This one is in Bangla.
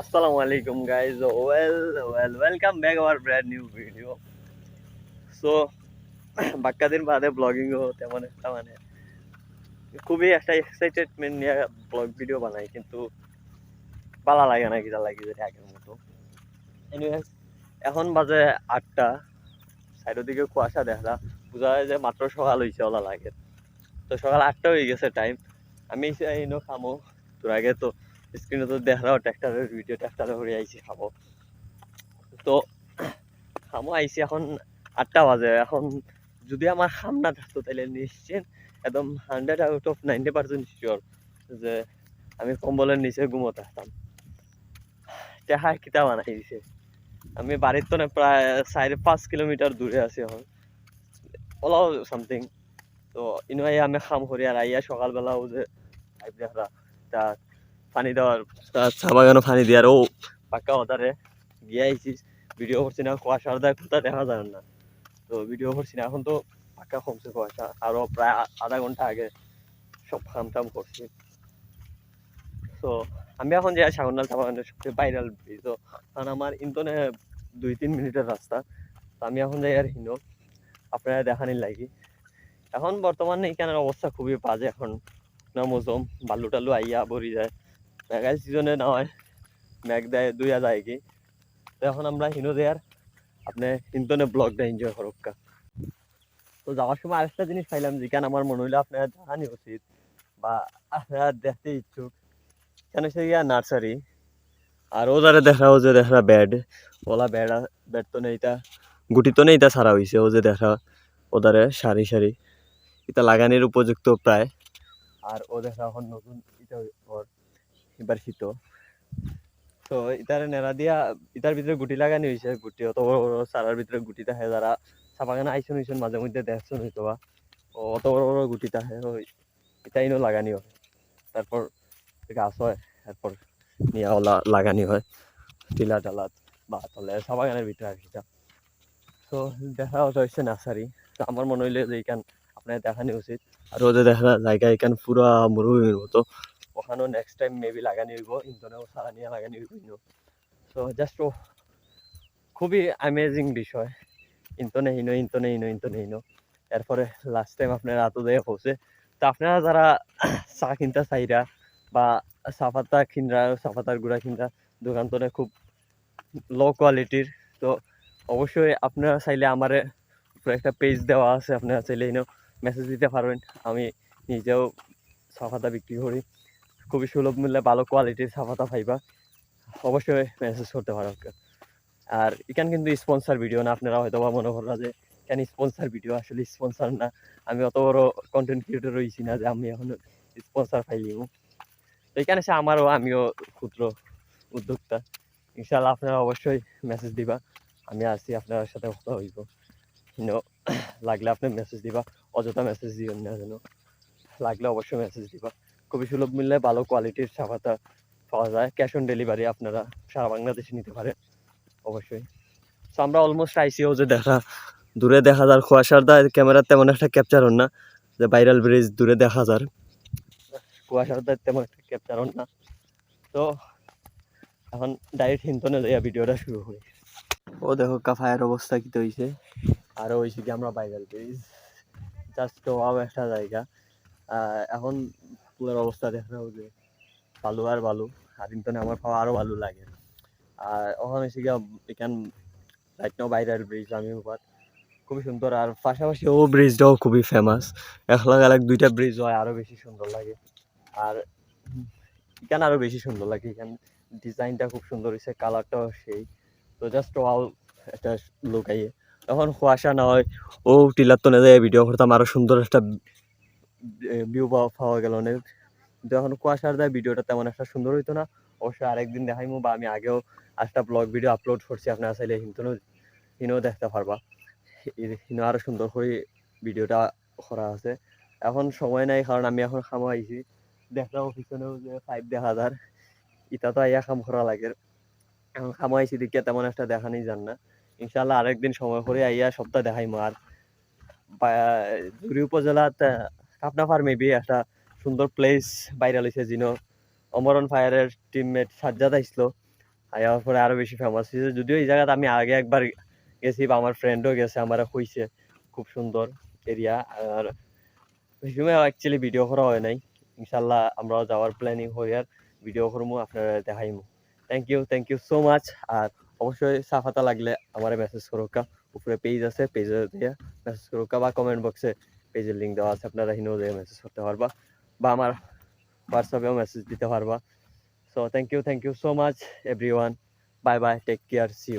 Assalamualaikum guys. Welcome back our brand new video. So বাক্কা দিন বাদে ব্লগিং ও তেমন একটা মানে খুবই একটা এক্সাইটেডমেন্ট নিয়ে ব্লগ ভিডিও বানাই কিন্তু ভালো লাগে না কিটা লাগি যে আগের মতো। এনিওয়েজ এখন বাজে 8টা, সাইডের দিকে কুয়াশা দেখা বোঝা যায় যে মাত্র সকাল হয়েছে ওলা লাগে। তো সকাল 8টা হয়ে গেছে টাইম। আমি ইনো খামো তোর আগে তো স্ক্রিনে তো দেখাও ট্র্যাক্টরের ভিডিও ট্র্যাক্টরে ঘুরে আইছি খাবো। তো খামো আইছি এখন 8টা বাজে। এখন যদি আমার খাম না থাকতো তাহলে নিশ্চিত একদম 100 out of 90% শিওর যে আমি কম্বলের নিচে ঘুমো থাকতাম। টেহা কিতা বানাই দিছে। আমি বাড়ির তো প্রায় 4-5 কিলোমিটার দূরে আছি এখন, ওলাও সামথিং। তো ইনুয়াই আমি খাম করি আর আইয়া সকালবেলাও যে পাইপ দেখা তা পানি দেওয়ার চা বাগানো পানি দেওয়ার ও পাক্কা ওদারে গিয়ে আইছিস। ভিডিও করছি না, কুয়াশার দেয় কোথা দেখা যায় না। তো ভিডিও করছি না, এখন তো পাক্কা কমছে কুয়াশা। আরো প্রায় আধা ঘন্টা আগে সব খাম টাম করছি। তো আমি এখন যাই সাগরনাল চা বাগানের সবচেয়ে ভাইরাল ব্রিজ। তো কারণ আমার ইন্তনে 2-3 মিনিটের রাস্তা। তো আমি এখন যাই আর হিনো আপনারা দেখানির লাগি। এখন বর্তমানে এখানের অবস্থা খুবই বাজে। এখন না মৌসুম বালু টালু আইয়া ভরি যায়, মেঘাল সিজনে না হয় মেঘ দেয় দুইয়া যায় কি। তো এখন আমরা হিনো দেয়ার আপনি ইন্তনে ব্লগটা এনজয় করুকা। তো যাওয়ার সময় আরেকটা জিনিস পাইলাম যেখানে আমার মনে হইলো আপনারা জানানি উচিত বা আপনারা দেখতে ইচ্ছুক। কেন সে গিয়া নার্সারি আর ওদারে দেখাও যে দেখা বেড ওলা বেড়া বেড তো নেই, তা গুটি তো নেই, তা ছাড়া হয়েছে। ও যে দেখা ওদারে সারি সারি এটা লাগানির উপযুক্ত প্রায়। আর ও দেখা এখন নতুন ইটা ওর এবার শীত। তো ইটারে নেড়া দিয়া ইটার ভিতরে গুটি লাগানি হয়েছে। গুটি অত বড় বড় চারার ভিতরে গুটি থাকে, যারা চাপাগানে আইসন হইসন মাঝে মধ্যে দেখছেন হয়তো বা অত বড় বড় গুটি থাকে। এটাই লাগানি হয়, তারপর গাছ হয়, তারপর নিয়ে ওলা লাগানি হয় টিলা টালাত বা তলে চাপাগানের ভিতরে আর কি। তো দেখা হচ্ছে নার্সারি। তো আমার মনে হইলে যে এখান আপনার দেখানি উচিত। আর ওদের দেখা জায়গা এখান পুরা মরুভূমির মতো, ওখানেও নেক্সট টাইম মেবি লাগানি হইব, ইন্তনেও সারা নিয়ে লাগানি হইব। তো জাস্ট খুবই অ্যামেজিং বিষয়। ইন্তনে হিনো এরপরে লাস্ট টাইম আপনারা এত জায়গায় পৌঁছে। তো আপনারা যারা চা কিনতা চাইরা বা চাপাতা কিনরা চাপাতার গুঁড়া কিনরা দোকান তো খুব লো কোয়ালিটির। তো অবশ্যই আপনারা চাইলে আমার একটা পেজ দেওয়া আছে, আপনারা চাইলে এনে মেসেজ দিতে পারবেন। আমি নিজেও চাপাতা বিক্রি করি, খুবই সুলভ মূল্যে ভালো কোয়ালিটির চাপাতা পাইবা। অবশ্যই মেসেজ করতে পারো। আর এখান কিন্তু স্পন্সার ভিডিও না, আপনারা হয়তো বা মনে করা যে কেন স্পন্সার ভিডিও, আসলে স্পন্সার না। আমি অত বড় কন্টেন্ট ক্রিয়েটর রয়েছি না যে আমি এখন স্পন্সার পাইলিম। তো এখানে সে আমিও ক্ষুদ্র উদ্যোক্তা। ইনশাল্লাহ আপনারা অবশ্যই মেসেজ দিবা, আমি আছি আপনার সাথে কথা হইব। লাগলে আপনি মেসেজ দিবা, অযথা মেসেজ দিবেন না যেন। লাগলে অবশ্যই মেসেজ দিবা। খুবই সুলভ মূল্যে ভালো কোয়ালিটির চাপাতা পাওয়া যায়, ক্যাশ অন ডেলিভারি আপনারা সারা বাংলাদেশে নিতে পারেন অবশ্যই। তো আমরা অলমোস্ট আইসিও যে দেখা দূরে দেখা যার কুয়াশার দা ক্যামেরা তেমন একটা ক্যাপচার হন না, যে ভাইরাল ব্রিজ দূরে দেখা যার কুয়াশার দা তেমন একটা ক্যাপচার হন না। তো এখন ডাইরেক্ট হিন্তনে যাইয়া ভিডিওটা শুরু করি। ও দেখো কাফায়ের অবস্থা কি হয়েছে। আরও হয়েছে কি আমরা ভাইরাল ব্রিজ জাস্ট ওয়াও একটা জায়গা। এখন পুলের অবস্থা দেখা যে বালু আর বালু, আর ইন্তনে আমার পাওয়া আরও ভালো লাগে। আর ওখানে হয়েছে গিয়া এখান রাইট নাও ভাইরাল ব্রিজ আমি উপর খুবই সুন্দর। আর পাশাপাশি ও ব্রিজটাও খুবই ফেমাস। একলাগ আলাগ দুইটা ব্রিজ হয় আরও বেশি সুন্দর লাগে। আর এখানে আরও বেশি সুন্দর লাগে, এখানে ডিজাইনটা খুব সুন্দর হয়েছে, কালারটাও সেই। তো জাস্ট ওয়াও একটা লুক আইয়ে। এখন কুয়াশা না হয় ও টিলার তো না যায় ভিডিও করতাম, আরও সুন্দর একটা ভিউ পাওয়া গেল অনেক। কিন্তু এখন কুয়াশার দেয় ভিডিওটা তেমন একটা সুন্দর হইতো না। অবশ্যই আরেকদিন দেখাইমু, বা আমি আগেও একটা ব্লগ ভিডিও আপলোড করছি, আপনারা চাইলে হিনও দেখতে পারবা। হিনো আরও সুন্দর করে ভিডিওটা করা আছে। এখন সময় নাই কারণ আমি এখন খামো আইছি। দেখলাম পিছনেও যে 5 দেখা যার, ইটা তো আইয়া খাম করা লাগে। এখন খামো আইছি দেখিয়া তেমন একটা দেখানি যান না। ইনশাল্লাহ আরেকদিন সময় করে আইয়া সপ্তাহ দেখাইমু। আর জুড়ি উপজেলাত কাপনাফার মেবি একটা সুন্দর প্লেস ভাইরাল হয়েছে, যিনি অমরন ফায়ারের টিমমেট সাজ্জাদ আসলো। আয়ার পরে আরো বেশি ফেমাস হয়েছে। যদিও এই জায়গাতে আমি আগে একবার গেছি বা আমার ফ্রেন্ডও গেছে, আমার কইছে খুব সুন্দর এরিয়া। আর ওই সময় অ্যাকচুয়ালি ভিডিও করা হয় নাই। ইনশাল্লাহ আমরাও যাওয়ার প্ল্যানিং হই, আর ভিডিও করবো, আপনারা দেখাইমু। Thank you so much. আর অবশ্যই সাফাতা লাগলে আমার মেসেজ করুকা, উপরে পেজ আছে, পেজে দিয়ে মেসেজ করুকা, বা কমেন্ট বক্সে পেজের লিঙ্ক দেওয়া আছে, আপনারা হিনেও দিয়ে মেসেজ করতে পারবা, বা আমার হোয়াটসঅ্যাপেও মেসেজ দিতে পারবা। So thank you so much everyone. Bye bye, take care, see you.